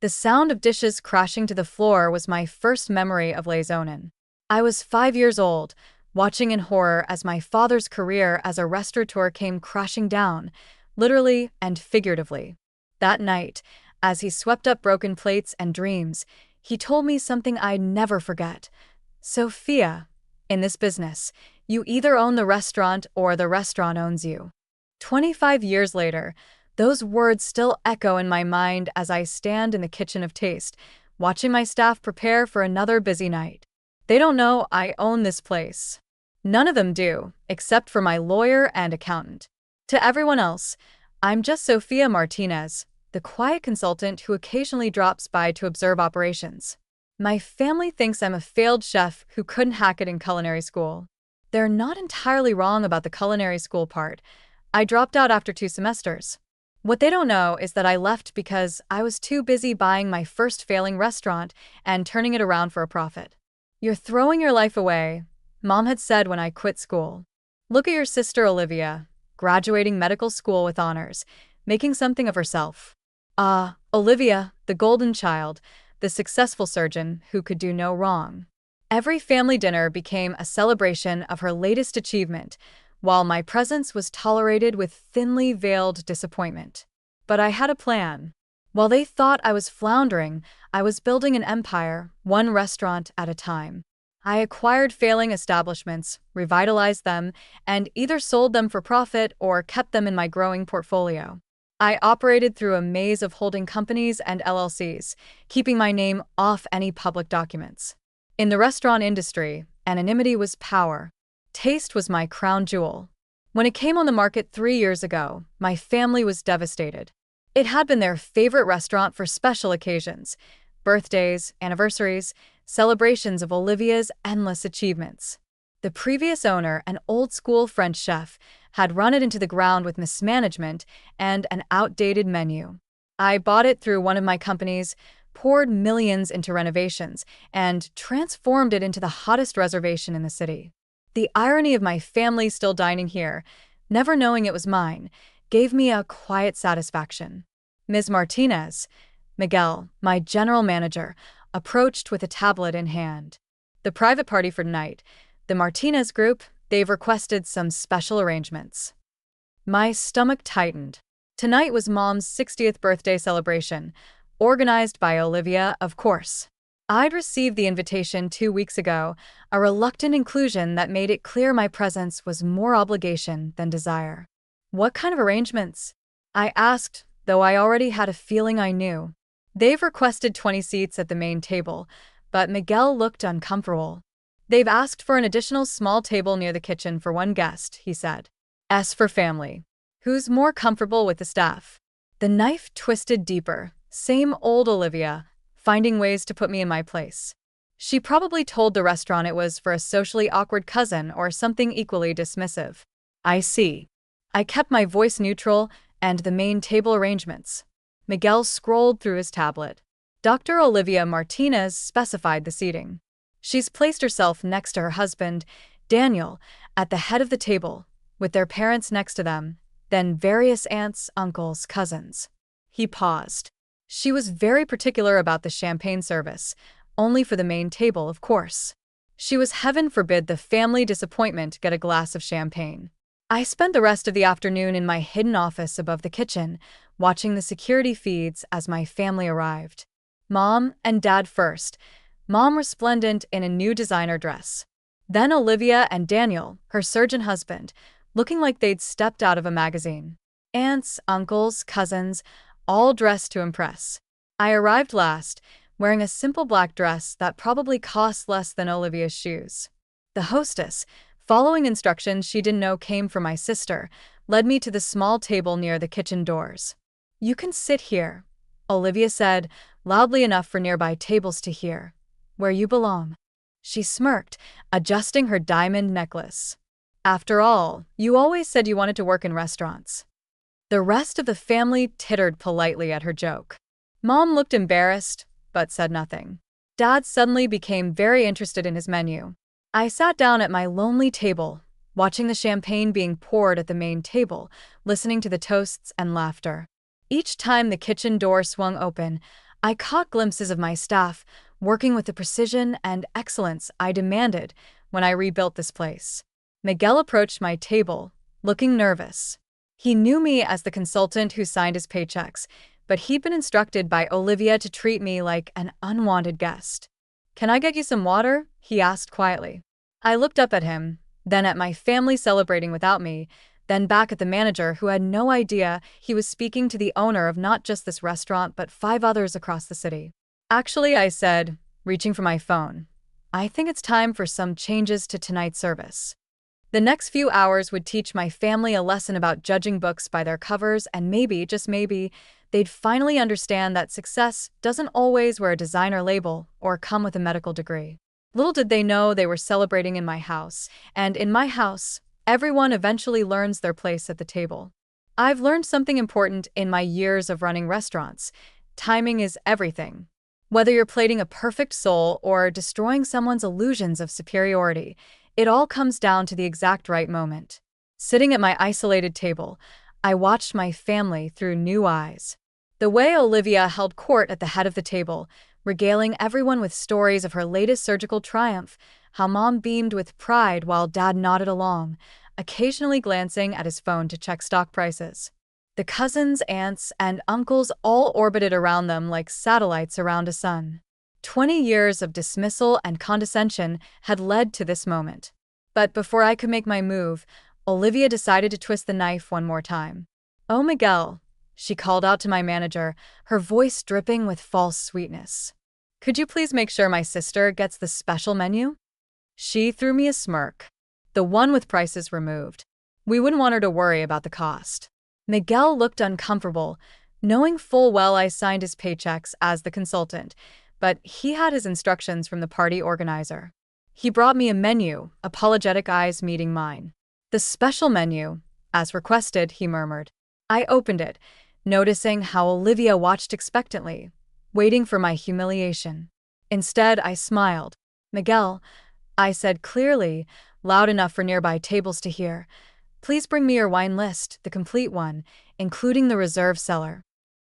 The sound of dishes crashing to the floor was my first memory of Maison. I was 5 years old, watching in horror as my father's career as a restaurateur came crashing down, literally and figuratively. That night, as he swept up broken plates and dreams, he told me something I'd never forget. Sophia, in this business, you either own the restaurant or the restaurant owns you. 25 years later, those words still echo in my mind as I stand in the kitchen of taste, watching my staff prepare for another busy night. They don't know I own this place. None of them do, except for my lawyer and accountant. To everyone else, I'm just Sophia Martinez, the quiet consultant who occasionally drops by to observe operations. My family thinks I'm a failed chef who couldn't hack it in culinary school. They're not entirely wrong about the culinary school part. I dropped out after 2 semesters. What they don't know is that I left because I was too busy buying my first failing restaurant and turning it around for a profit. You're throwing your life away, Mom had said when I quit school. Look at your sister Olivia, graduating medical school with honors, making something of herself. Olivia, the golden child, the successful surgeon who could do no wrong. Every family dinner became a celebration of her latest achievement, while my presence was tolerated with thinly veiled disappointment. But I had a plan. While they thought I was floundering, I was building an empire, one restaurant at a time. I acquired failing establishments, revitalized them, and either sold them for profit or kept them in my growing portfolio. I operated through a maze of holding companies and LLCs, keeping my name off any public documents. In the restaurant industry, anonymity was power. Taste was my crown jewel. When it came on the market 3 years ago, my family was devastated. It had been their favorite restaurant for special occasions, birthdays, anniversaries, celebrations of Olivia's endless achievements. The previous owner, an old-school French chef, had run it into the ground with mismanagement and an outdated menu. I bought it through one of my companies, poured millions into renovations, and transformed it into the hottest reservation in the city. The irony of my family still dining here, never knowing it was mine, gave me a quiet satisfaction. Ms. Martinez, Miguel, my general manager, approached with a tablet in hand. The private party for tonight, the Martinez group, they've requested some special arrangements. My stomach tightened. Tonight was Mom's 60th birthday celebration, organized by Olivia, of course. I'd received the invitation 2 weeks ago, a reluctant inclusion that made it clear my presence was more obligation than desire. What kind of arrangements? I asked, though I already had a feeling I knew. They've requested 20 seats at the main table, but Miguel looked uncomfortable. They've asked for an additional small table near the kitchen for 1 guest, he said. S for family. Who's more comfortable with the staff? The knife twisted deeper. Same old Olivia, finding ways to put me in my place. She probably told the restaurant it was for a socially awkward cousin or something equally dismissive. I see. I kept my voice neutral and the main table arrangements. Miguel scrolled through his tablet. Dr. Olivia Martinez specified the seating. She's placed herself next to her husband, Daniel, at the head of the table, with their parents next to them, then various aunts, uncles, cousins. He paused. She was very particular about the champagne service, only for the main table, of course. She was heaven forbid the family disappointment get a glass of champagne. I spent the rest of the afternoon in my hidden office above the kitchen, watching the security feeds as my family arrived. Mom and Dad first, Mom resplendent in a new designer dress. Then Olivia and Daniel, her surgeon husband, looking like they'd stepped out of a magazine. Aunts, uncles, cousins, all dressed to impress. I arrived last, wearing a simple black dress that probably cost less than Olivia's shoes. The hostess, following instructions she didn't know came from my sister, led me to the small table near the kitchen doors. You can sit here, Olivia said, loudly enough for nearby tables to hear. Where you belong. She smirked, adjusting her diamond necklace. After all, you always said you wanted to work in restaurants. The rest of the family tittered politely at her joke. Mom looked embarrassed, but said nothing. Dad suddenly became very interested in his menu. I sat down at my lonely table, watching the champagne being poured at the main table, listening to the toasts and laughter. Each time the kitchen door swung open, I caught glimpses of my staff, working with the precision and excellence I demanded when I rebuilt this place. Miguel approached my table, looking nervous. He knew me as the consultant who signed his paychecks, but he'd been instructed by Olivia to treat me like an unwanted guest. "Can I get you some water?" he asked quietly. I looked up at him, then at my family celebrating without me, then back at the manager who had no idea he was speaking to the owner of not just this restaurant but 5 others across the city. "Actually," I said, reaching for my phone, "I think it's time for some changes to tonight's service." The next few hours would teach my family a lesson about judging books by their covers, and maybe, just maybe, they'd finally understand that success doesn't always wear a designer label or come with a medical degree. Little did they know they were celebrating in my house, and in my house, everyone eventually learns their place at the table. I've learned something important in my years of running restaurants. Timing is everything. Whether you're plating a perfect sole or destroying someone's illusions of superiority, it all comes down to the exact right moment. Sitting at my isolated table, I watched my family through new eyes. The way Olivia held court at the head of the table, regaling everyone with stories of her latest surgical triumph, how Mom beamed with pride while Dad nodded along, occasionally glancing at his phone to check stock prices. The cousins, aunts, and uncles all orbited around them like satellites around a sun. 20 years of dismissal and condescension had led to this moment. But before I could make my move, Olivia decided to twist the knife one more time. "Oh, Miguel," she called out to my manager, her voice dripping with false sweetness. "Could you please make sure my sister gets the special menu?" She threw me a smirk. "The one with prices removed. We wouldn't want her to worry about the cost." Miguel looked uncomfortable, knowing full well I signed his paychecks as the consultant, but he had his instructions from the party organizer. He brought me a menu, apologetic eyes meeting mine. "The special menu, as requested," he murmured. I opened it, noticing how Olivia watched expectantly, waiting for my humiliation. Instead, I smiled. "Miguel," I said clearly, loud enough for nearby tables to hear, "please bring me your wine list, the complete one, including the reserve cellar."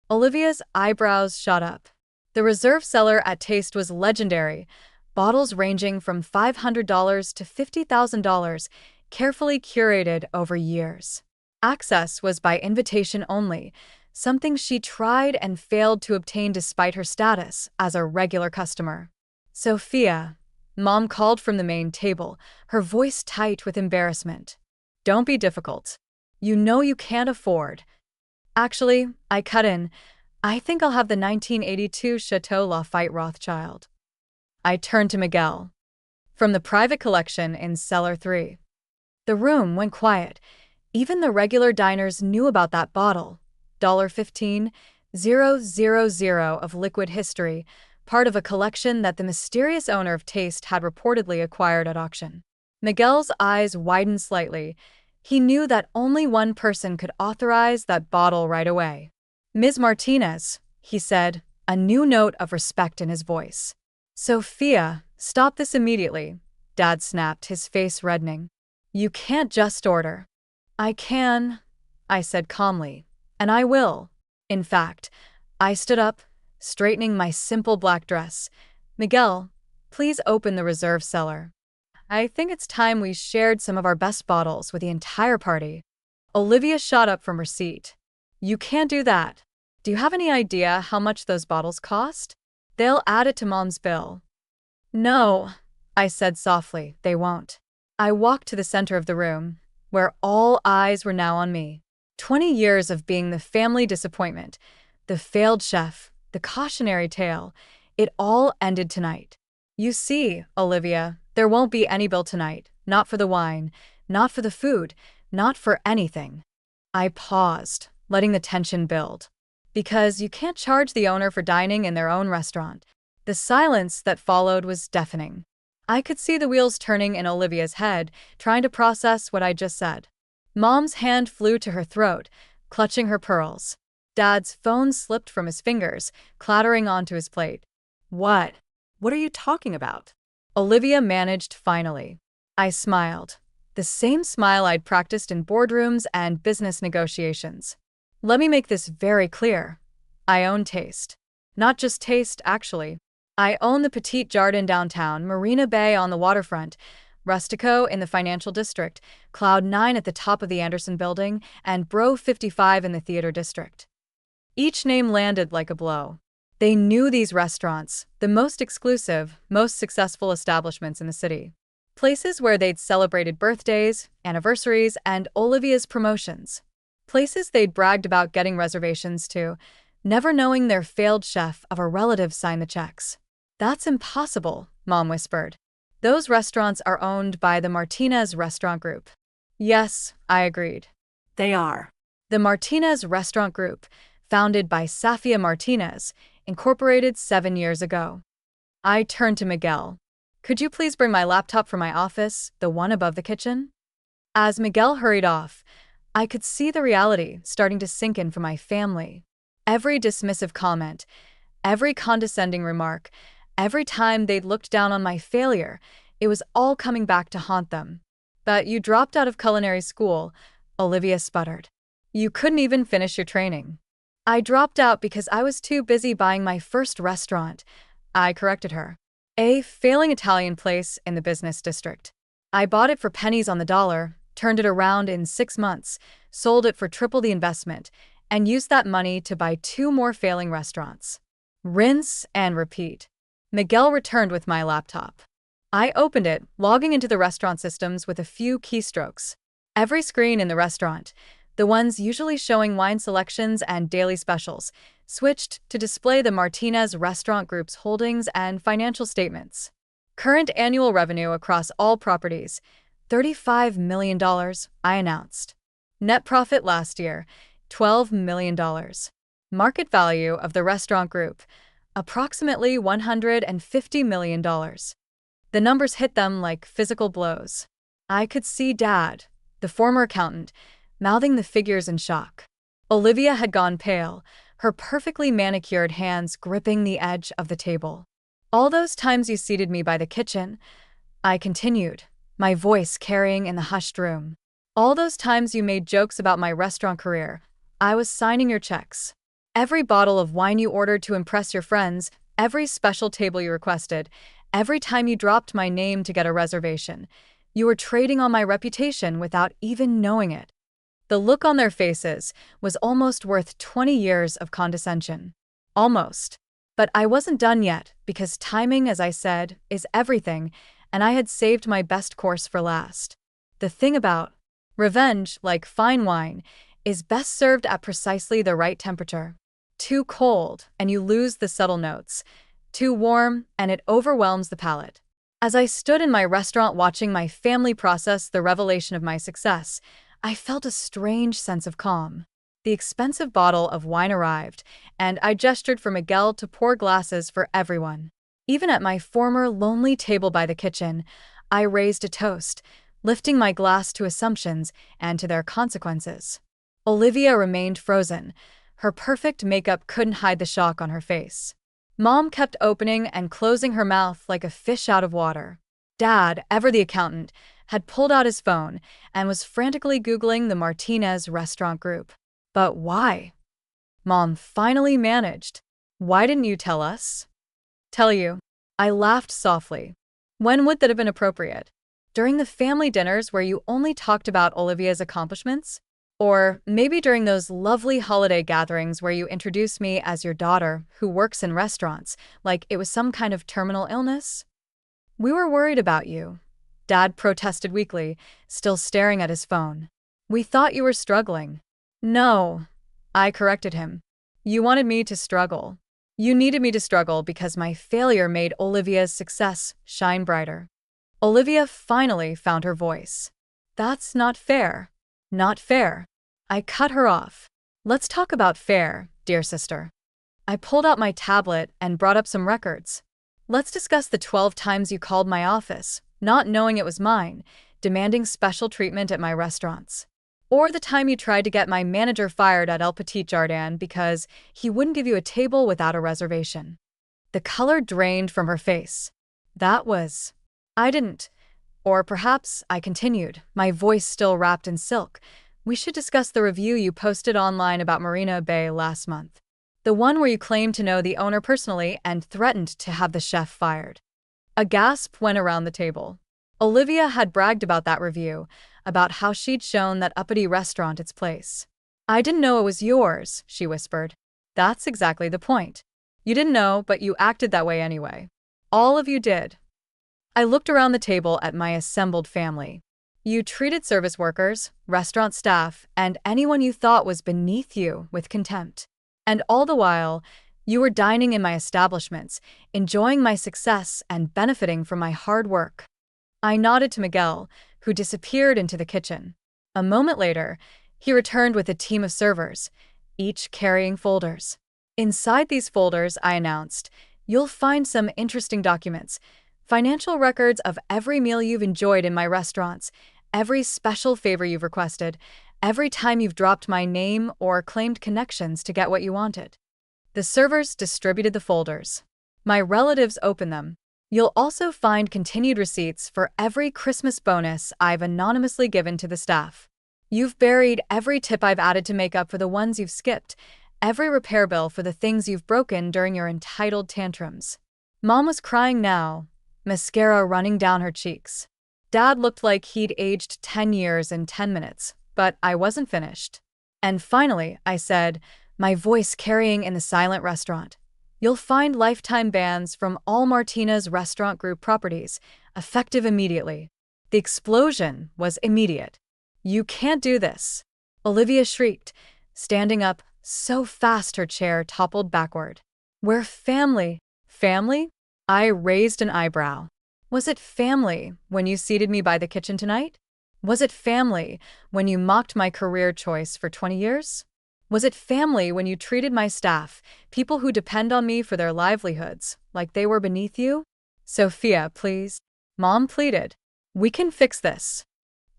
Olivia's eyebrows shot up. The reserve cellar at Taste was legendary, bottles ranging from $500 to $50,000, carefully curated over years. Access was by invitation only, something she tried and failed to obtain despite her status as a regular customer. "Sophia," Mom called from the main table, her voice tight with embarrassment. "Don't be difficult. You know you can't afford." "Actually," I cut in, "I think I'll have the 1982 Chateau Lafite Rothschild." I turned to Miguel. "From the private collection in Cellar 3. The room went quiet. Even the regular diners knew about that bottle. $15,000 of liquid history, part of a collection that the mysterious owner of Taste had reportedly acquired at auction. Miguel's eyes widened slightly. He knew that only one person could authorize that bottle right away. "Ms. Martinez," he said, a new note of respect in his voice. "Sophia, stop this immediately," Dad snapped, his face reddening. "You can't just order." "I can," I said calmly, "and I will." In fact, I stood up, straightening my simple black dress. "Miguel, please open the reserve cellar. I think it's time we shared some of our best bottles with the entire party." Olivia shot up from her seat. "You can't do that. Do you have any idea how much those bottles cost? They'll add it to Mom's bill." "No," I said softly, "they won't." I walked to the center of the room, where all eyes were now on me. 20 years of being the family disappointment, the failed chef, the cautionary tale, it all ended tonight. "You see, Olivia, there won't be any bill tonight, not for the wine, not for the food, not for anything." I paused, letting the tension build. "Because you can't charge the owner for dining in their own restaurant." The silence that followed was deafening. I could see the wheels turning in Olivia's head, trying to process what I just said. Mom's hand flew to her throat, clutching her pearls. Dad's phone slipped from his fingers, clattering onto his plate. What are you talking about?" Olivia managed finally. I smiled, the same smile I'd practiced in boardrooms and business negotiations. "Let me make this very clear. I own Taste. Not just taste, actually. I own the Petite Jardin downtown, Marina Bay on the waterfront, Rustico in the financial district, Cloud 9 at the top of the Anderson building, and Bro 55 in the theater district. Each name landed like a blow. They knew these restaurants, the most exclusive, most successful establishments in the city. Places where they'd celebrated birthdays, anniversaries, and Olivia's promotions. Places they'd bragged about getting reservations to, never knowing their failed chef of a relative signed the checks. That's impossible, Mom whispered. Those restaurants are owned by the Martinez Restaurant Group. Yes, I agreed. They are. The Martinez Restaurant Group, founded by Sophia Martinez, incorporated 7 years ago. I turned to Miguel. Could you please bring my laptop from my office, the one above the kitchen? As Miguel hurried off, I could see the reality starting to sink in for my family. Every dismissive comment, every condescending remark, every time they'd looked down on my failure, it was all coming back to haunt them. But you dropped out of culinary school, Olivia sputtered. You couldn't even finish your training. I dropped out because I was too busy buying my first restaurant, I corrected her. A failing Italian place in the business district. I bought it for pennies on the dollar, turned it around in 6 months, sold it for triple the investment, and used that money to buy 2 more failing restaurants. Rinse and repeat. Miguel returned with my laptop. I opened it, logging into the restaurant systems with a few keystrokes. Every screen in the restaurant, the ones usually showing wine selections and daily specials, switched to display the Martinez Restaurant Group's holdings and financial statements. Current annual revenue across all properties, $35 million, I announced. Net profit last year, $12 million. Market value of the restaurant group, approximately $150 million. The numbers hit them like physical blows. I could see Dad, the former accountant, mouthing the figures in shock. Olivia had gone pale, her perfectly manicured hands gripping the edge of the table. All those times you seated me by the kitchen, I continued, my voice carrying in the hushed room. All those times you made jokes about my restaurant career, I was signing your checks. Every bottle of wine you ordered to impress your friends, every special table you requested, every time you dropped my name to get a reservation, you were trading on my reputation without even knowing it. The look on their faces was almost worth 20 years of condescension. Almost. But I wasn't done yet, because timing, as I said, is everything, and I had saved my best course for last. The thing about revenge, like fine wine, is best served at precisely the right temperature. Too cold, and you lose the subtle notes. Too warm, and it overwhelms the palate. As I stood in my restaurant watching my family process the revelation of my success, I felt a strange sense of calm. The expensive bottle of wine arrived, and I gestured for Miguel to pour glasses for everyone. Even at my former lonely table by the kitchen, I raised a toast, lifting my glass to assumptions and to their consequences. Olivia remained frozen. Her perfect makeup couldn't hide the shock on her face. Mom kept opening and closing her mouth like a fish out of water. Dad, ever the accountant, had pulled out his phone and was frantically Googling the Martinez Restaurant Group. But why? Mom finally managed. Why didn't you tell us? Tell you. I laughed softly. When would that have been appropriate? During the family dinners where you only talked about Olivia's accomplishments? Or maybe during those lovely holiday gatherings where you introduced me as your daughter who works in restaurants, like it was some kind of terminal illness? We were worried about you, Dad protested weakly, still staring at his phone. We thought you were struggling. No, I corrected him. You wanted me to struggle. You needed me to struggle because my failure made Olivia's success shine brighter. Olivia finally found her voice. That's not fair. Not fair. I cut her off. Let's talk about fair, dear sister. I pulled out my tablet and brought up some records. Let's discuss the 12 times you called my office, not knowing it was mine, demanding special treatment at my restaurants. Or the time you tried to get my manager fired at El Petit Jardin because he wouldn't give you a table without a reservation. The color drained from her face. That was... I didn't. Or perhaps, I continued, my voice still wrapped in silk, we should discuss the review you posted online about Marina Bay last month. The one where you claimed to know the owner personally and threatened to have the chef fired. A gasp went around the table. Olivia had bragged about that review, about how she'd shown that uppity restaurant its place. "I didn't know it was yours," she whispered. "That's exactly the point. You didn't know, but you acted that way anyway. All of you did." I looked around the table at my assembled family. You treated service workers, restaurant staff, and anyone you thought was beneath you with contempt. And all the while, you were dining in my establishments, enjoying my success and benefiting from my hard work. I nodded to Miguel, who disappeared into the kitchen. A moment later, he returned with a team of servers, each carrying folders. "Inside these folders," I announced, "you'll find some interesting documents, financial records of every meal you've enjoyed in my restaurants, every special favor you've requested, every time you've dropped my name or claimed connections to get what you wanted." The servers distributed the folders. My relatives opened them. "You'll also find continued receipts for every Christmas bonus I've anonymously given to the staff. You've buried every tip I've added to make up for the ones you've skipped, every repair bill for the things you've broken during your entitled tantrums." Mom was crying now, mascara running down her cheeks. Dad looked like he'd aged 10 years in 10 minutes, but I wasn't finished. "And finally," I said, my voice carrying in the silent restaurant, "you'll find lifetime bans from all Martinez Restaurant Group properties, effective immediately." The explosion was immediate. "You can't do this!" Olivia shrieked, standing up so fast her chair toppled backward. "We're family." "Family?" I raised an eyebrow. "Was it family when you seated me by the kitchen tonight? Was it family when you mocked my career choice for 20 years? Was it family when you treated my staff, people who depend on me for their livelihoods, like they were beneath you?" "Sophia, please," Mom pleaded. "We can fix this."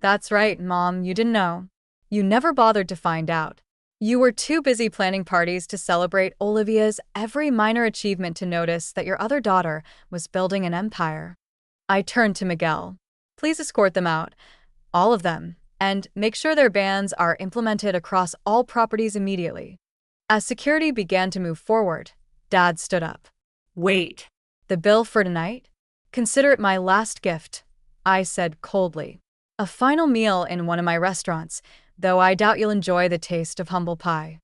"That's right, Mom, you didn't know. You never bothered to find out. You were too busy planning parties to celebrate Olivia's every minor achievement to notice that your other daughter was building an empire." I turned to Miguel. "Please escort them out, all of them, and make sure their bans are implemented across all properties immediately." As security began to move forward, Dad stood up. "Wait." "The bill for tonight? Consider it my last gift," I said coldly. "A final meal in one of my restaurants, though I doubt you'll enjoy the taste of humble pie."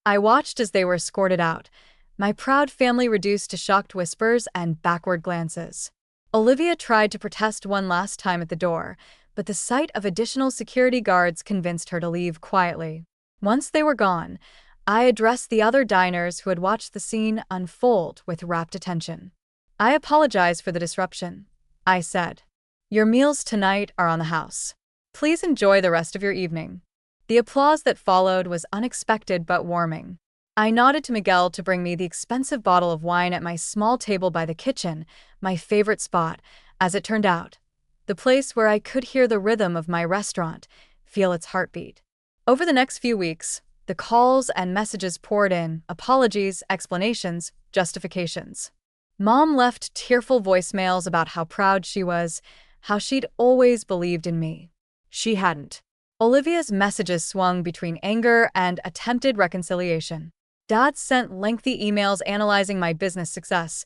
I watched as they were escorted out, my proud family reduced to shocked whispers and backward glances. Olivia tried to protest one last time at the door, but the sight of additional security guards convinced her to leave quietly. Once they were gone, I addressed the other diners who had watched the scene unfold with rapt attention. "I apologize for the disruption," I said. "Your meals tonight are on the house. Please enjoy the rest of your evening." The applause that followed was unexpected but warming. I nodded to Miguel to bring me the expensive bottle of wine at my small table by the kitchen, my favorite spot, as it turned out. The place where I could hear the rhythm of my restaurant, feel its heartbeat. Over the next few weeks, the calls and messages poured in, apologies, explanations, justifications. Mom left tearful voicemails about how proud she was, how she'd always believed in me. She hadn't. Olivia's messages swung between anger and attempted reconciliation. Dad sent lengthy emails analyzing my business success,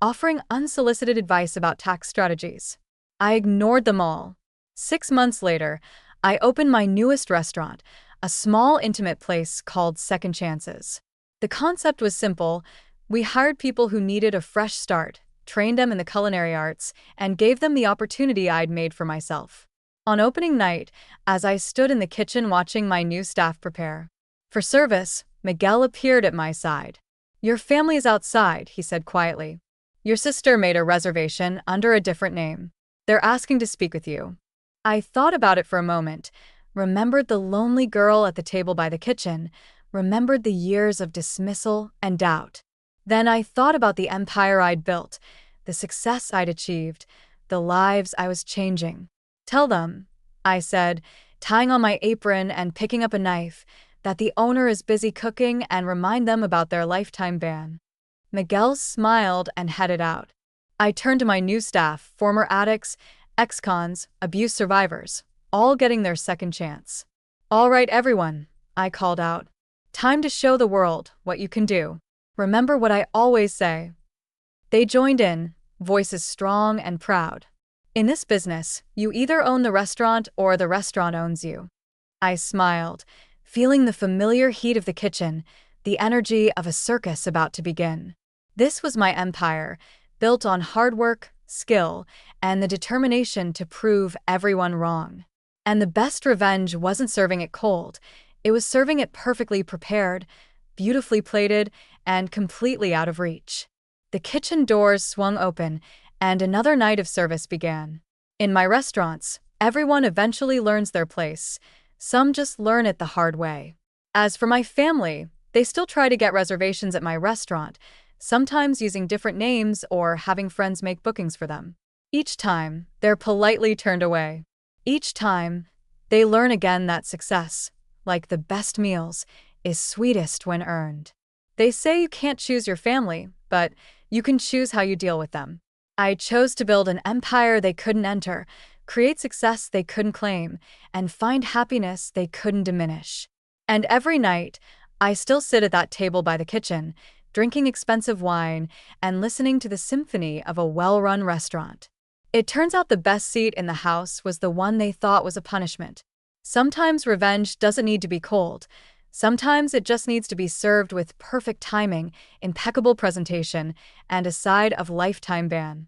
offering unsolicited advice about tax strategies. I ignored them all. 6 months later, I opened my newest restaurant, a small, intimate place called Second Chances. The concept was simple. We hired people who needed a fresh start, trained them in the culinary arts, and gave them the opportunity I'd made for myself. On opening night, as I stood in the kitchen watching my new staff prepare for service, Miguel appeared at my side. "Your family is outside," he said quietly. "Your sister made a reservation under a different name. They're asking to speak with you." I thought about it for a moment, remembered the lonely girl at the table by the kitchen, remembered the years of dismissal and doubt. Then I thought about the empire I'd built, the success I'd achieved, the lives I was changing. "Tell them," I said, tying on my apron and picking up a knife, "that the owner is busy cooking, and remind them about their lifetime ban." Miguel smiled and headed out. I turned to my new staff, former addicts, ex-cons, abuse survivors, all getting their second chance. "All right, everyone," I called out. "Time to show the world what you can do." Remember what I always say. They joined in, voices strong and proud. In this business, you either own the restaurant or the restaurant owns you. I smiled, feeling the familiar heat of the kitchen, the energy of a circus about to begin. This was my empire, built on hard work, skill, and the determination to prove everyone wrong. And the best revenge wasn't serving it cold, it was serving it perfectly prepared, beautifully plated, and completely out of reach. The kitchen doors swung open, and another night of service began. In my restaurants, everyone eventually learns their place. Some just learn it the hard way. As for my family, they still try to get reservations at my restaurant, sometimes using different names or having friends make bookings for them. Each time, they're politely turned away. Each time, they learn again that success, like the best meals, is sweetest when earned. They say you can't choose your family, but you can choose how you deal with them. I chose to build an empire they couldn't enter, create success they couldn't claim, and find happiness they couldn't diminish. And every night, I still sit at that table by the kitchen, drinking expensive wine and listening to the symphony of a well-run restaurant. It turns out the best seat in the house was the one they thought was a punishment. Sometimes revenge doesn't need to be cold. Sometimes it just needs to be served with perfect timing, impeccable presentation, and a side of lifetime ban.